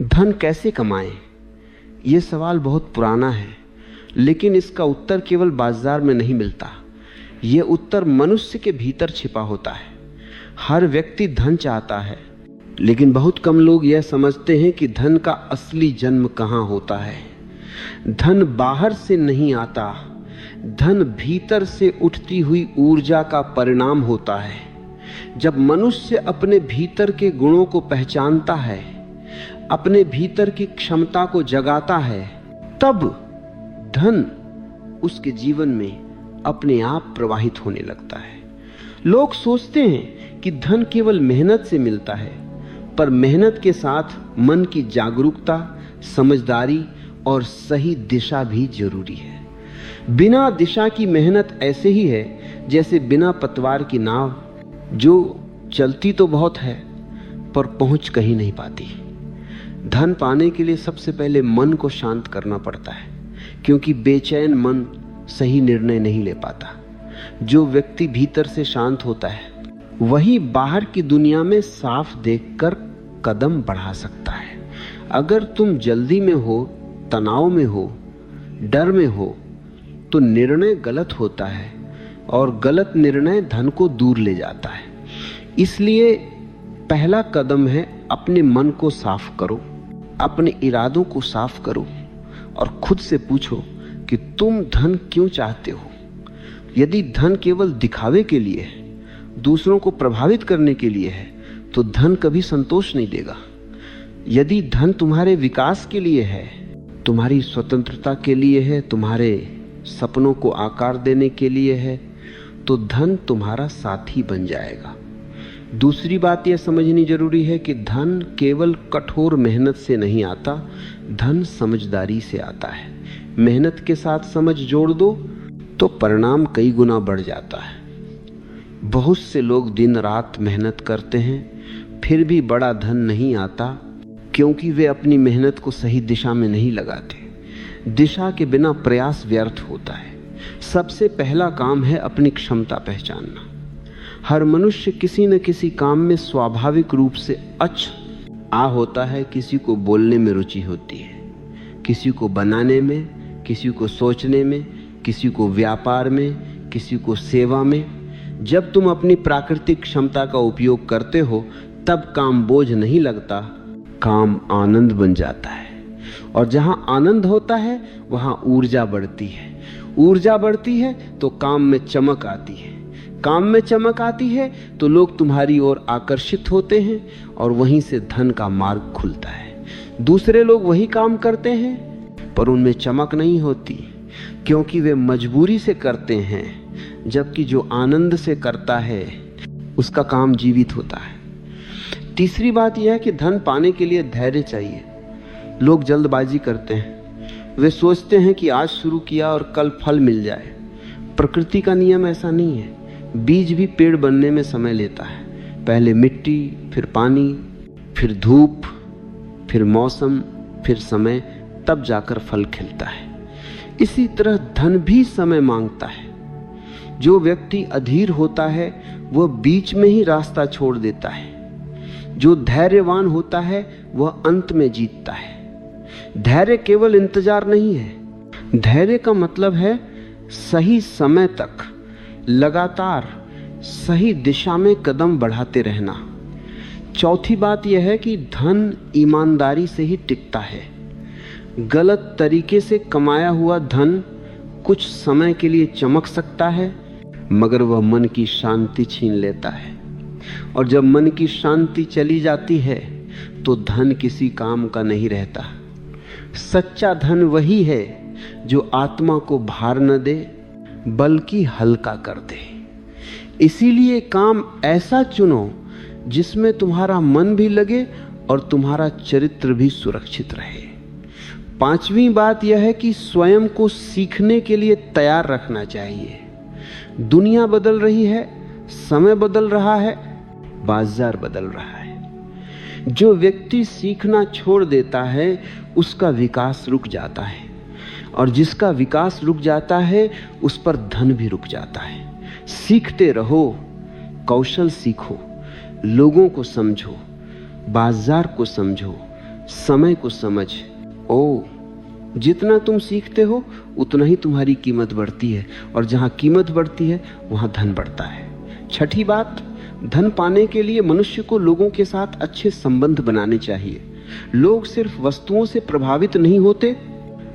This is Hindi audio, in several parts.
धन कैसे कमाएं? ये सवाल बहुत पुराना है, लेकिन इसका उत्तर केवल बाजार में नहीं मिलता। ये उत्तर मनुष्य के भीतर छिपा होता है। हर व्यक्ति धन चाहता है, लेकिन बहुत कम लोग यह समझते हैं कि धन का असली जन्म कहाँ होता है। धन बाहर से नहीं आता, धन भीतर से उठती हुई ऊर्जा का परिणाम होता है। जब मनुष्य अपने भीतर के गुणों को पहचानता है, अपने भीतर की क्षमता को जगाता है, तब धन उसके जीवन में अपने आप प्रवाहित होने लगता है। लोग सोचते हैं कि धन केवल मेहनत से मिलता है, पर मेहनत के साथ मन की जागरूकता, समझदारी और सही दिशा भी जरूरी है। बिना दिशा की मेहनत ऐसे ही है जैसे बिना पतवार की नाव, जो चलती तो बहुत है पर पहुंच कहीं नहीं पाती। धन पाने के लिए सबसे पहले मन को शांत करना पड़ता है, क्योंकि बेचैन मन सही निर्णय नहीं ले पाता। जो व्यक्ति भीतर से शांत होता है, वही बाहर की दुनिया में साफ देखकर कदम बढ़ा सकता है। अगर तुम जल्दी में हो, तनाव में हो, डर में हो, तो निर्णय गलत होता है, और गलत निर्णय धन को दूर ले जाता है। इसलिए पहला कदम है अपने मन को साफ करो, अपने इरादों को साफ करो और खुद से पूछो कि तुम धन क्यों चाहते हो। यदि धन केवल दिखावे के लिए है, दूसरों को प्रभावित करने के लिए है, तो धन कभी संतोष नहीं देगा। यदि धन तुम्हारे विकास के लिए है, तुम्हारी स्वतंत्रता के लिए है, तुम्हारे सपनों को आकार देने के लिए है, तो धन तुम्हारा साथी बन जाएगा। दूसरी बात यह समझनी जरूरी है कि धन केवल कठोर मेहनत से नहीं आता, धन समझदारी से आता है। मेहनत के साथ समझ जोड़ दो तो परिणाम कई गुना बढ़ जाता है। बहुत से लोग दिन रात मेहनत करते हैं, फिर भी बड़ा धन नहीं आता, क्योंकि वे अपनी मेहनत को सही दिशा में नहीं लगाते। दिशा के बिना प्रयास व्यर्थ होता है। सबसे पहला काम है अपनी क्षमता पहचानना। हर मनुष्य किसी न किसी काम में स्वाभाविक रूप से होता है। किसी को बोलने में रुचि होती है, किसी को बनाने में, किसी को सोचने में, किसी को व्यापार में, किसी को सेवा में। जब तुम अपनी प्राकृतिक क्षमता का उपयोग करते हो, तब काम बोझ नहीं लगता, काम आनंद बन जाता है। और जहां आनंद होता है, वहां ऊर्जा बढ़ती है। ऊर्जा बढ़ती है तो काम में चमक आती है। काम में चमक आती है तो लोग तुम्हारी ओर आकर्षित होते हैं, और वहीं से धन का मार्ग खुलता है। दूसरे लोग वही काम करते हैं, पर उनमें चमक नहीं होती, क्योंकि वे मजबूरी से करते हैं, जबकि जो आनंद से करता है उसका काम जीवित होता है। तीसरी बात यह है कि धन पाने के लिए धैर्य चाहिए। लोग जल्दबाजी करते हैं, वे सोचते हैं कि आज शुरू किया और कल फल मिल जाए। प्रकृति का नियम ऐसा नहीं है। बीज भी पेड़ बनने में समय लेता है। पहले मिट्टी, फिर पानी, फिर धूप, फिर मौसम, फिर समय, तब जाकर फल खिलता है। इसी तरह धन भी समय मांगता है। जो व्यक्ति अधीर होता है, वह बीच में ही रास्ता छोड़ देता है। जो धैर्यवान होता है, वह अंत में जीतता है। धैर्य केवल इंतजार नहीं है। धैर्य का मतलब है सही समय तक लगातार सही दिशा में कदम बढ़ाते रहना। चौथी बात यह है कि धन ईमानदारी से ही टिकता है। गलत तरीके से कमाया हुआ धन कुछ समय के लिए चमक सकता है, मगर वह मन की शांति छीन लेता है। और जब मन की शांति चली जाती है, तो धन किसी काम का नहीं रहता। सच्चा धन वही है जो आत्मा को भार न दे, बल्कि हल्का कर दे। इसीलिए काम ऐसा चुनो जिसमें तुम्हारा मन भी लगे और तुम्हारा चरित्र भी सुरक्षित रहे। पांचवी बात यह है कि स्वयं को सीखने के लिए तैयार रखना चाहिए। दुनिया बदल रही है, समय बदल रहा है, बाजार बदल रहा है। जो व्यक्ति सीखना छोड़ देता है, उसका विकास रुक जाता है, और जिसका विकास रुक जाता है, उस पर धन भी रुक जाता है। सीखते रहो, कौशल सीखो, लोगों को समझो, बाजार को समझो, समय को समझ। ओ, जितना तुम सीखते हो उतना ही तुम्हारी कीमत बढ़ती है, और जहां कीमत बढ़ती है वहां धन बढ़ता है। छठी बात, धन पाने के लिए मनुष्य को लोगों के साथ अच्छे संबंध बनाने चाहिए। लोग सिर्फ वस्तुओं से प्रभावित नहीं होते,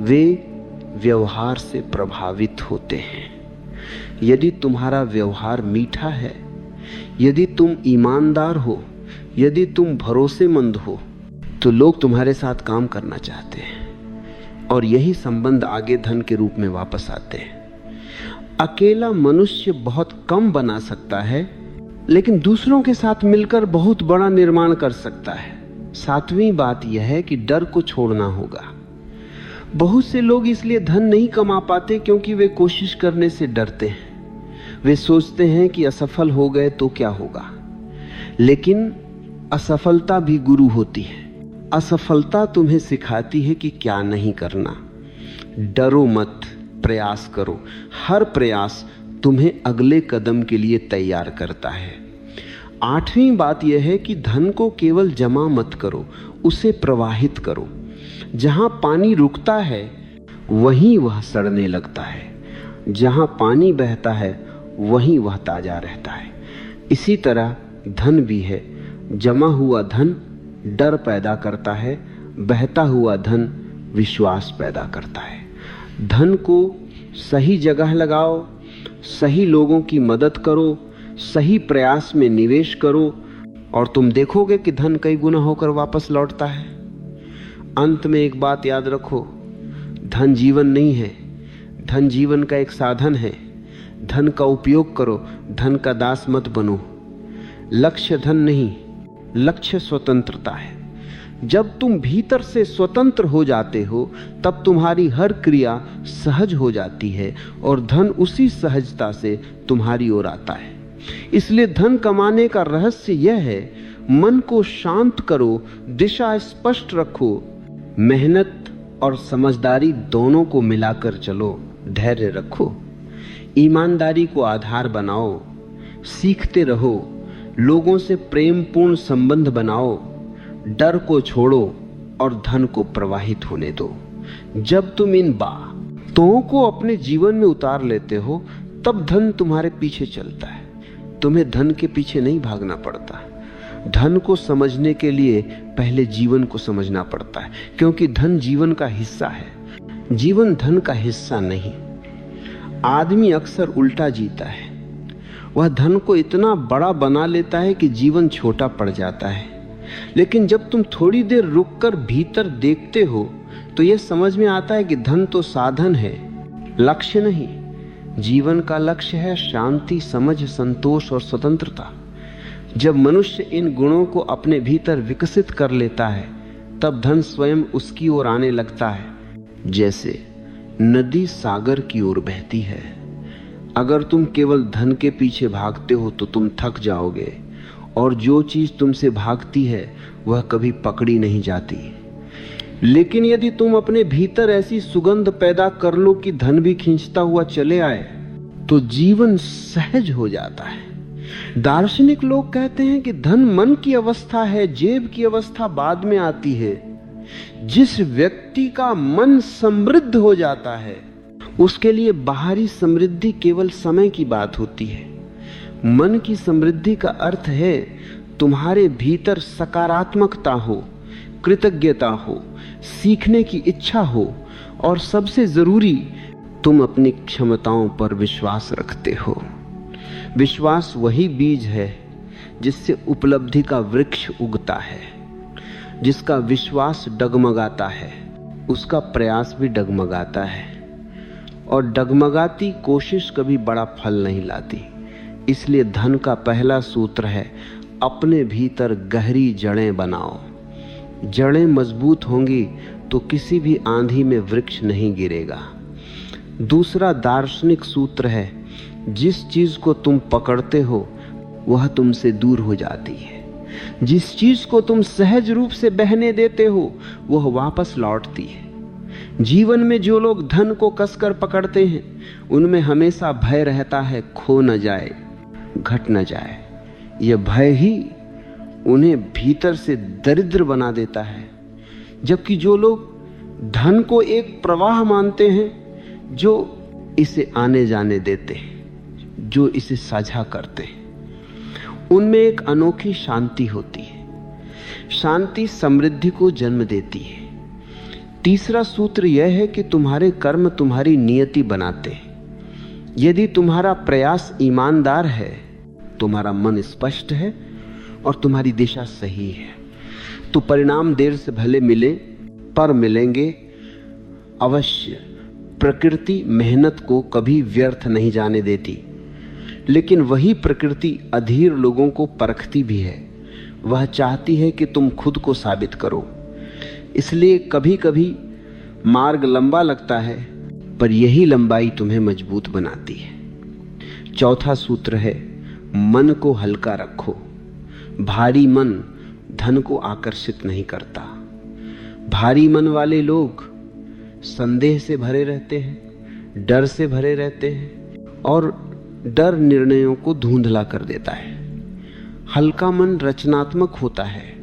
वे व्यवहार से प्रभावित होते हैं। यदि तुम्हारा व्यवहार मीठा है, यदि तुम ईमानदार हो, यदि तुम भरोसेमंद हो, तो लोग तुम्हारे साथ काम करना चाहते हैं, और यही संबंध आगे धन के रूप में वापस आते हैं। अकेला मनुष्य बहुत कम बना सकता है, लेकिन दूसरों के साथ मिलकर बहुत बड़ा निर्माण कर सकता है। सातवीं बात यह है कि डर को छोड़ना होगा। बहुत से लोग इसलिए धन नहीं कमा पाते क्योंकि वे कोशिश करने से डरते हैं। वे सोचते हैं कि असफल हो गए तो क्या होगा, लेकिन असफलता भी गुरु होती है। असफलता तुम्हें सिखाती है कि क्या नहीं करना। डरो मत, प्रयास करो। हर प्रयास तुम्हें अगले कदम के लिए तैयार करता है। आठवीं बात यह है कि धन को केवल जमा मत करो, उसे प्रवाहित करो। जहां पानी रुकता है वहीं वह सड़ने लगता है, जहां पानी बहता है वहीं वह ताजा रहता है। इसी तरह धन भी है। जमा हुआ धन डर पैदा करता है, बहता हुआ धन विश्वास पैदा करता है। धन को सही जगह लगाओ, सही लोगों की मदद करो, सही प्रयास में निवेश करो, और तुम देखोगे कि धन कई गुना होकर वापस लौटता है। अंत में एक बात याद रखो, धन जीवन नहीं है। धन जीवन का एक साधन है। धन का उपयोग करो, धन का दास मत बनो। लक्ष्य धन नहीं, लक्ष्य स्वतंत्रता है। जब तुम भीतर से स्वतंत्र हो जाते हो तब तुम्हारी हर क्रिया सहज हो जाती है, और धन उसी सहजता से तुम्हारी ओर आता है। इसलिए धन कमाने का रहस्य यह है, मन को शांत करो, दिशा स्पष्ट रखो, मेहनत और समझदारी दोनों को मिलाकर चलो, धैर्य रखो, ईमानदारी को आधार बनाओ, सीखते रहो, लोगों से प्रेमपूर्ण संबंध बनाओ, डर को छोड़ो और धन को प्रवाहित होने दो। जब तुम इन बातों को अपने जीवन में उतार लेते हो तब धन तुम्हारे पीछे चलता है। तुम्हें धन के पीछे नहीं भागना पड़ता। धन को समझने के लिए पहले जीवन को समझना पड़ता है, क्योंकि धन जीवन का हिस्सा है, जीवन धन का हिस्सा नहीं। आदमी अक्सर उल्टा जीता है। वह धन को इतना बड़ा बना लेता है कि जीवन छोटा पड़ जाता है। लेकिन जब तुम थोड़ी देर रुककर भीतर देखते हो तो यह समझ में आता है कि धन तो साधन है, लक्ष्य नहीं। जीवन का लक्ष्य है शांति, समझ, संतोष और स्वतंत्रता। जब मनुष्य इन गुणों को अपने भीतर विकसित कर लेता है तब धन स्वयं उसकी ओर आने लगता है, जैसे नदी सागर की ओर बहती है। अगर तुम केवल धन के पीछे भागते हो तो तुम थक जाओगे, और जो चीज तुमसे भागती है वह कभी पकड़ी नहीं जाती। लेकिन यदि तुम अपने भीतर ऐसी सुगंध पैदा कर लो कि धन भी खींचता हुआ चले आए, तो जीवन सहज हो जाता है। दार्शनिक लोग कहते हैं कि धन मन की अवस्था है, जेब की अवस्था बाद में आती है। जिस व्यक्ति का मन समृद्ध हो जाता है उसके लिए बाहरी समृद्धि केवल समय की बात होती है। मन की समृद्धि का अर्थ है तुम्हारे भीतर सकारात्मकता हो, कृतज्ञता हो, सीखने की इच्छा हो, और सबसे जरूरी तुम अपनी क्षमताओं पर विश्वास रखते हो। विश्वास वही बीज है जिससे उपलब्धि का वृक्ष उगता है। जिसका विश्वास डगमगाता है उसका प्रयास भी डगमगाता है, और डगमगाती कोशिश कभी बड़ा फल नहीं लाती। इसलिए धन का पहला सूत्र है, अपने भीतर गहरी जड़ें बनाओ। जड़ें मजबूत होंगी तो किसी भी आंधी में वृक्ष नहीं गिरेगा। दूसरा दार्शनिक सूत्र है, जिस चीज को तुम पकड़ते हो वह तुमसे दूर हो जाती है। जिस चीज को तुम सहज रूप से बहने देते हो वह वापस लौटती है। जीवन में जो लोग धन को कसकर पकड़ते हैं उनमें हमेशा भय रहता है, खो न जाए, घट न जाए। यह भय ही उन्हें भीतर से दरिद्र बना देता है। जबकि जो लोग धन को एक प्रवाह मानते हैं, जो इसे आने जाने देते हैं, जो इसे साझा करते हैं, उनमें एक अनोखी शांति होती है। शांति समृद्धि को जन्म देती है। तीसरा सूत्र यह है कि तुम्हारे कर्म तुम्हारी नियति बनाते हैं। यदि तुम्हारा प्रयास ईमानदार है, तुम्हारा मन स्पष्ट है और तुम्हारी दिशा सही है, तो परिणाम देर से भले मिले पर मिलेंगे अवश्य। प्रकृति मेहनत को कभी व्यर्थ नहीं जाने देती, लेकिन वही प्रकृति अधीर लोगों को परखती भी है। वह चाहती है कि तुम खुद को साबित करो। इसलिए कभी कभी मार्ग लंबा लगता है, पर यही लंबाई तुम्हें मजबूत बनाती है। चौथा सूत्र है, मन को हल्का रखो। भारी मन धन को आकर्षित नहीं करता। भारी मन वाले लोग संदेह से भरे रहते हैं, डर से भरे रहते हैं, और डर निर्णयों को धुंधला कर देता है। हल्का मन रचनात्मक होता है,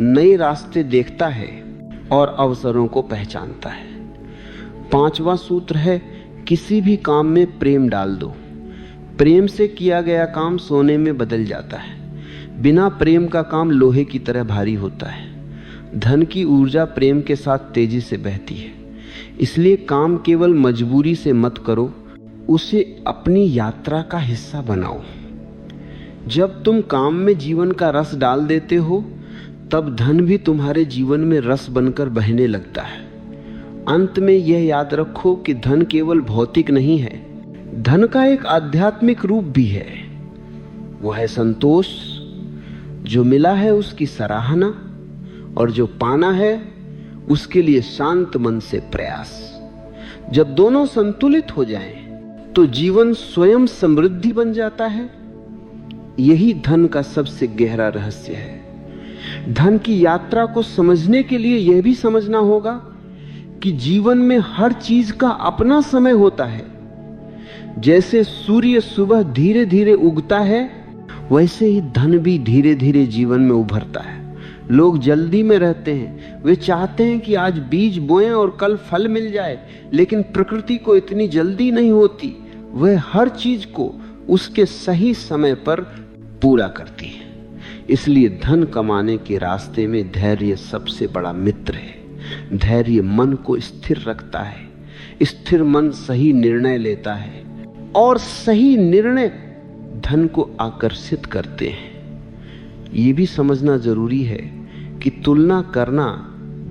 नए रास्ते देखता है और अवसरों को पहचानता है। पांचवा सूत्र है, किसी भी काम में प्रेम डाल दो। प्रेम से किया गया काम सोने में बदल जाता है। बिना प्रेम का काम लोहे की तरह भारी होता है। धन की ऊर्जा प्रेम के साथ तेजी से बहती है। इसलिए काम केवल मजबूरी से मत करो, उसे अपनी यात्रा का हिस्सा बनाओ। जब तुम काम में जीवन का रस डाल देते हो, तब धन भी तुम्हारे जीवन में रस बनकर बहने लगता है। अंत में यह याद रखो कि धन केवल भौतिक नहीं है, धन का एक आध्यात्मिक रूप भी है। वह है संतोष। जो मिला है उसकी सराहना, और जो पाना है उसके लिए शांत मन से प्रयास। जब दोनों संतुलित हो जाएं, तो जीवन स्वयं समृद्धि बन जाता है। यही धन का सबसे गहरा रहस्य है। धन की यात्रा को समझने के लिए यह भी समझना होगा कि जीवन में हर चीज का अपना समय होता है। जैसे सूर्य सुबह धीरे धीरे उगता है, वैसे ही धन भी धीरे धीरे जीवन में उभरता है। लोग जल्दी में रहते हैं, वे चाहते हैं कि आज बीज बोएं और कल फल मिल जाए, लेकिन प्रकृति को इतनी जल्दी नहीं होती। वह हर चीज को उसके सही समय पर पूरा करती है। इसलिए धन कमाने के रास्ते में धैर्य सबसे बड़ा मित्र है। धैर्य मन को स्थिर रखता है। स्थिर मन सही निर्णय लेता है, और सही निर्णय धन को आकर्षित करते हैं। ये भी समझना जरूरी है कि तुलना करना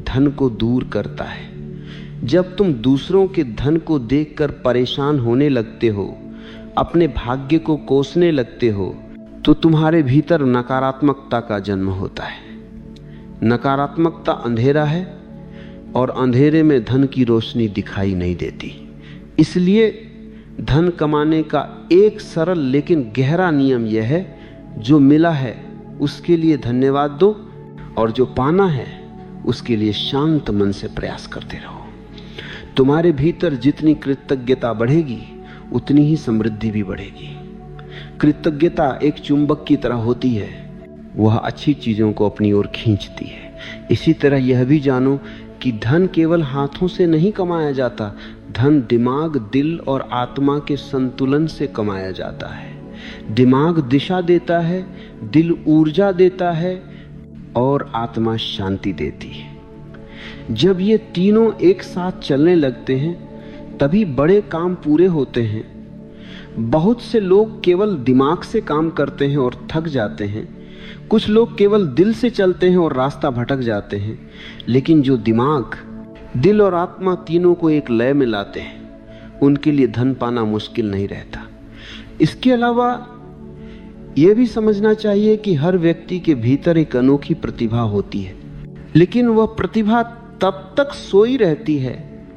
धन को दूर करता है। जब तुम दूसरों के धन को देखकर परेशान होने लगते हो, अपने भाग्य को कोसने लगते हो, तो तुम्हारे भीतर नकारात्मकता का जन्म होता है। नकारात्मकता अंधेरा है, और अंधेरे में धन की रोशनी दिखाई नहीं देती। इसलिए धन कमाने का एक सरल लेकिन गहरा नियम यह है, जो मिला है उसके लिए धन्यवाद दो, और जो पाना है उसके लिए शांत मन से प्रयास करते रहो। तुम्हारे भीतर जितनी कृतज्ञता बढ़ेगी, उतनी ही समृद्धि भी बढ़ेगी। कृतज्ञता एक चुंबक की तरह होती है, वह अच्छी चीजों को अपनी ओर खींचती है। इसी तरह यह भी जानो कि धन केवल हाथों से नहीं कमाया जाता। धन दिमाग, दिल और आत्मा के संतुलन से कमाया जाता है। दिमाग दिशा देता है, दिल ऊर्जा देता है, और आत्मा शांति देती है। जब ये तीनों एक साथ चलने लगते हैं, तभी बड़े काम पूरे होते हैं। बहुत से लोग केवल दिमाग से काम करते हैं और थक जाते हैं। कुछ लोग केवल दिल से चलते हैं और रास्ता भटक जाते हैं। लेकिन जो दिमाग, दिल और आत्मा तीनों को एक लय में लाते हैं, उनके लिए धन पाना मुश्किल नहीं रहता। इसके अलावा यह भी समझना चाहिए कि हर व्यक्ति के भीतर एक अनोखी प्रतिभा होती है, लेकिन वह प्रतिभा तब तक सोई रहती है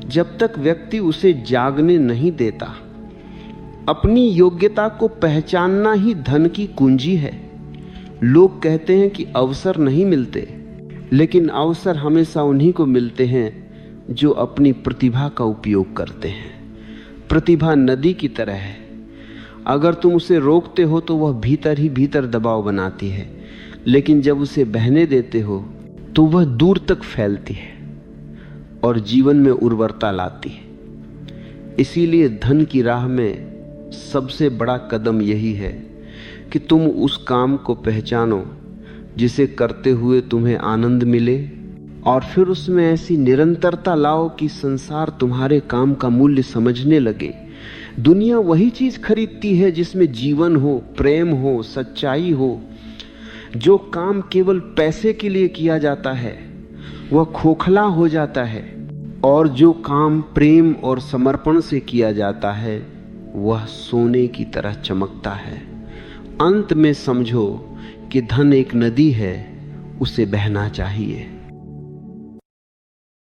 जब तक व्यक्ति उसे जागने नहीं देता। अपनी योग्यता को पहचानना ही धन की कुंजी है। लोग कहते हैं कि अवसर नहीं मिलते, लेकिन अवसर हमेशा उन्हीं को मिलते हैं जो अपनी प्रतिभा का उपयोग करते हैं। प्रतिभा नदी की तरह है, अगर तुम उसे रोकते हो तो वह भीतर ही भीतर दबाव बनाती है, लेकिन जब उसे बहने देते हो तो वह दूर तक फैलती है और जीवन में उर्वरता लाती है। इसीलिए धन की राह में सबसे बड़ा कदम यही है कि तुम उस काम को पहचानो जिसे करते हुए तुम्हें आनंद मिले, और फिर उसमें ऐसी निरंतरता लाओ कि संसार तुम्हारे काम का मूल्य समझने लगे। दुनिया वही चीज खरीदती है जिसमें जीवन हो, प्रेम हो, सच्चाई हो। जो काम केवल पैसे के लिए किया जाता है वह खोखला हो जाता है, और जो काम प्रेम और समर्पण से किया जाता है वह सोने की तरह चमकता है। अंत में समझो कि धन एक नदी है, उसे बहना चाहिए।